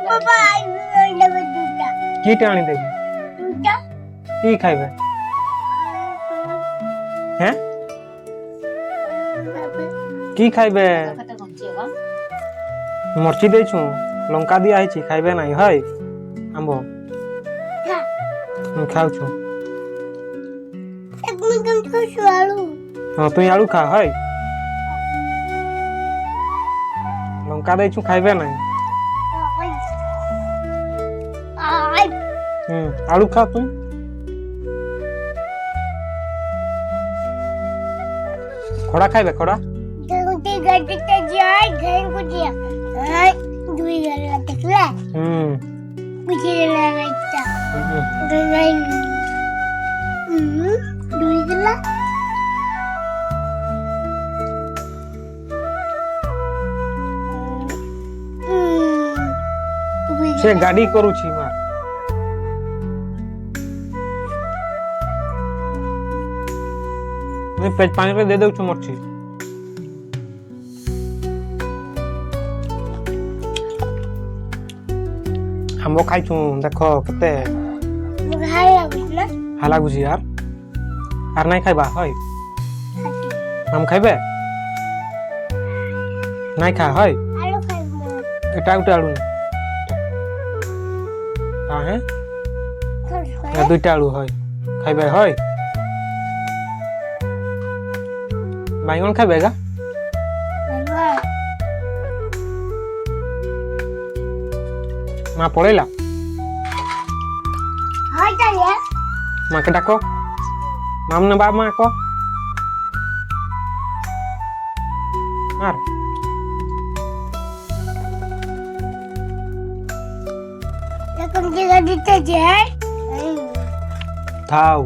बाबा आई लेबे दूटा की टाणी देबी दूटा की खाइबे हैं की खाइबे कते गंची बा मरची देछु लंका दिया है छी खाइबे नाही हय आंबो खाऊ छु एक मिनट तो स्वालू हां तू आलू खा हय लंका देछु खाइबे नाही आई आलू खा तू खोड़ा खाइबे खोड़ा गंटी गड्डी ते जाय घर को दिया हाय दुई गला देखला मुझे लगाइता गई दुई गला से गाड़ी करू छी मार मैं पेट पानी रे दे दउ छु मरची हमो खाइ छु देखो कते हाय ना हाला गुजी यार आर नहीं खाइबा हय हम खाइबे नहीं खा हय आलू खाइबो एटा उटा आलू का है या दुईटा आलू हय खाइबे हय बैंगन खाइबे गा मां पड़ेला हाय ताया मां के डाको माम ने बाप मां को मार लेकिन के गड्डी ते जाय थाव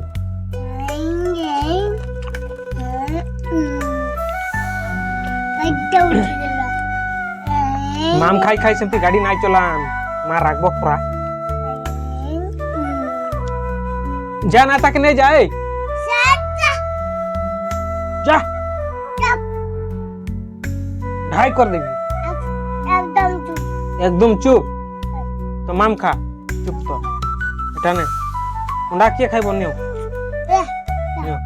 माम खाई खाई सेमती गाड़ी नाइ चलान मां राखबो पुरा जा ना तक नहीं जाए जा ढाई कर देगी एकदम चुप तो माम खा चुप तो एटा ने उंडा के खाइबो नेओ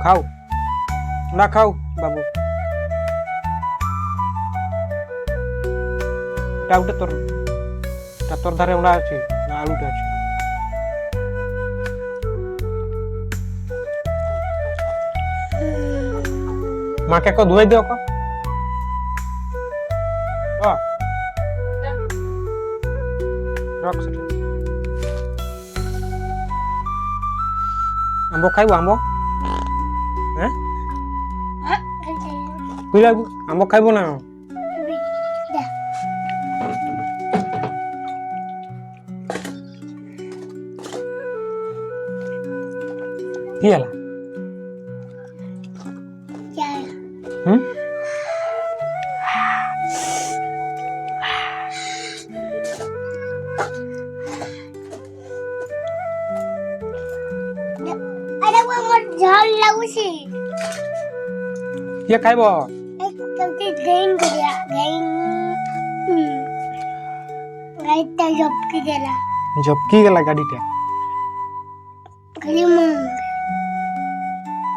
खाओ उंडा खाओ बाबू टाउटे तोर धारे उंडा अछि आलूटा अछि मां के को धोई दियो को ओ रख सके आंबो खाइबो आंबो हैं कुइला आंबो खाइबो ना Piala. Ada mau jalan lagu sih. Dia kai bo. Tapi gain kerja, gain. Gain tak job kerja. Job ki gala gadi ta. Kali mau.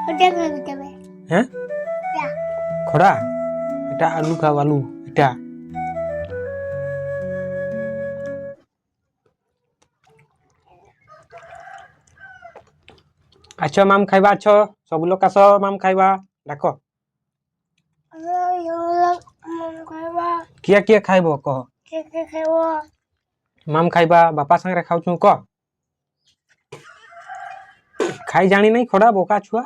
Udah nggak bisa be. Hah? Ya. Khoda. Eta alu ka alu. Eta. अच्छा माम खाइबा अच्छो सब लोग का सब माम खाइबा डाको किया किया खाइबो कह माम खाइबा बापा संग रे खाउ छु क खाई जानी नहीं खोड़ा बोका छुआ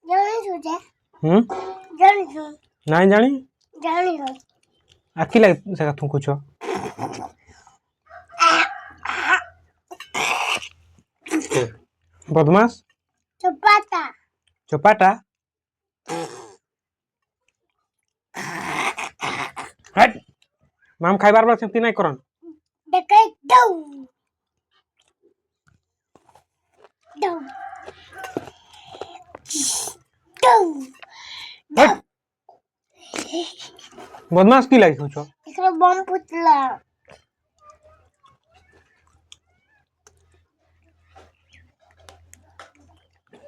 जानी छुजे जानी छु नहीं जानी जानी छु आखी लाग से तू कुछ बदमाश चपाटा चपाटा हट माम खाइबार बार सेमती नहीं करन देखे दो दो दो हट बदमाश की लागी छ एकरो बम फुटला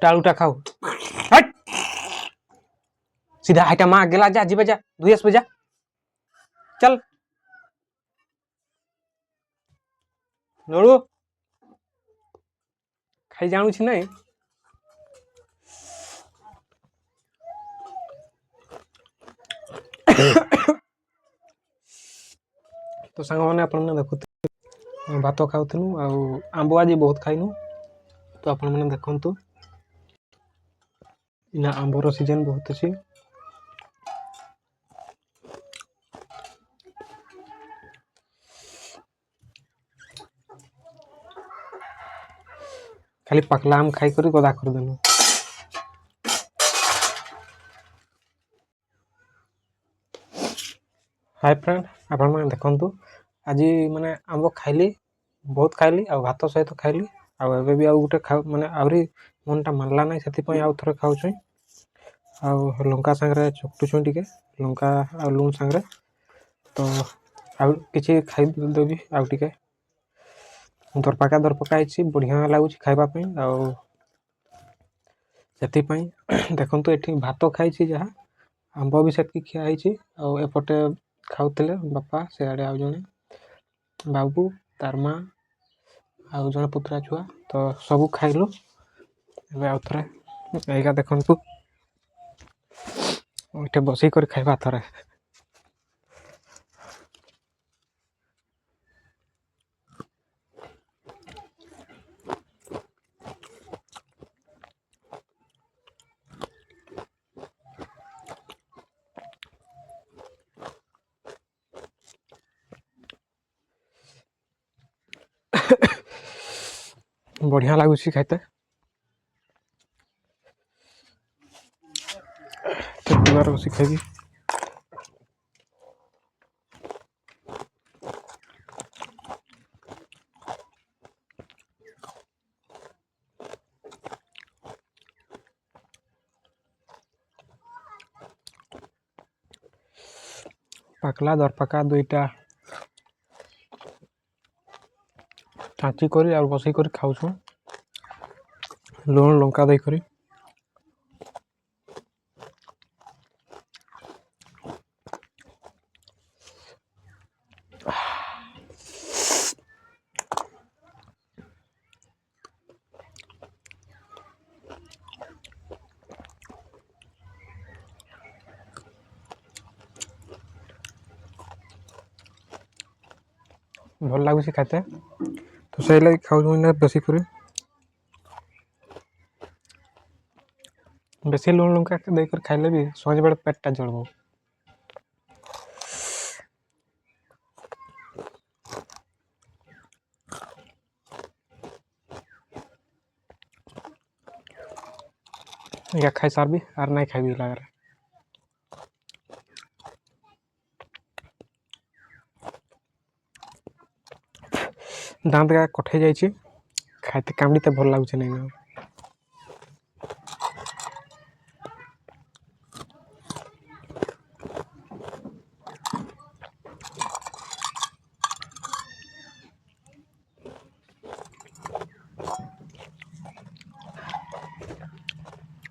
टालूटा खाओ हट सीधा हाइटा माँ गेला जा जीवे जा 2S पे जा चल लोड़ू खाई जानू छी नहीं तो सांग मैंने अपन देखु भात खाऊनु आंब आज बहुत खाइनु तो आपण मैंने देखु इना आंबर सीजन बहुत अच्छी खाली पकला आम खाई कर गदा कर देनु हाय फ्रेंड आपण मैंने देखु आज माने आंब खाइली बहुत खाइली आ भात सहित खाइली आबे भी गोटे माने आहरी मनटा मानला ना से आउ थे खाऊ लंका सांगे चकटुछु टिके लंका आ लुण सांगे तो आउ किसी खाई देवी आउ टिके दरपका बढ़िया लगुच खावाई देखु ये भात खाई जहाँ आंब भी से खियाई एपटे खाऊले बापा सियाड़े आउ जड़े बाबू तार माँ आउ जड़े पुतरा छुआ तो सब खाइलु आउ थे यहीका देखु ये बस कर खाइबा थरे बढ़िया लगुच खाइते बस खाइबी पकला दरपका दुईटा छाची कर बस कर खाऊ लुण लंका दे करी भल लगुच खाते तो से लगे खाऊ बेसी कर बेसी लुण लंका देकर खाइले भी समझ बड़े पेटा जड़ब या खाई सारबी और नहीं खाइबी लगे दांत का कठे जाइए खाते कामड़ीते भल लगुच नहीं ना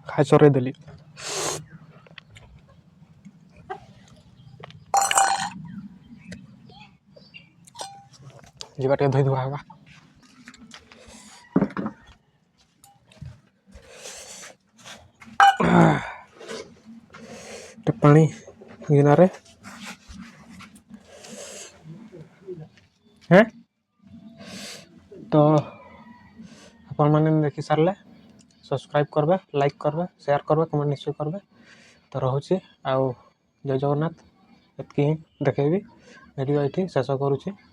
खाई सर देली जीवा टे धोई धुआ होगा पानी गिनारे हैं तो अपन मैंने देखी सारे सब्सक्राइब करबे लाइक करबे शेयर करबे कमेंट निश्चय करबे तो रोचे आउ जय जगन्नाथ एतकी देखेबी वीडियो ये शेष करुँचे।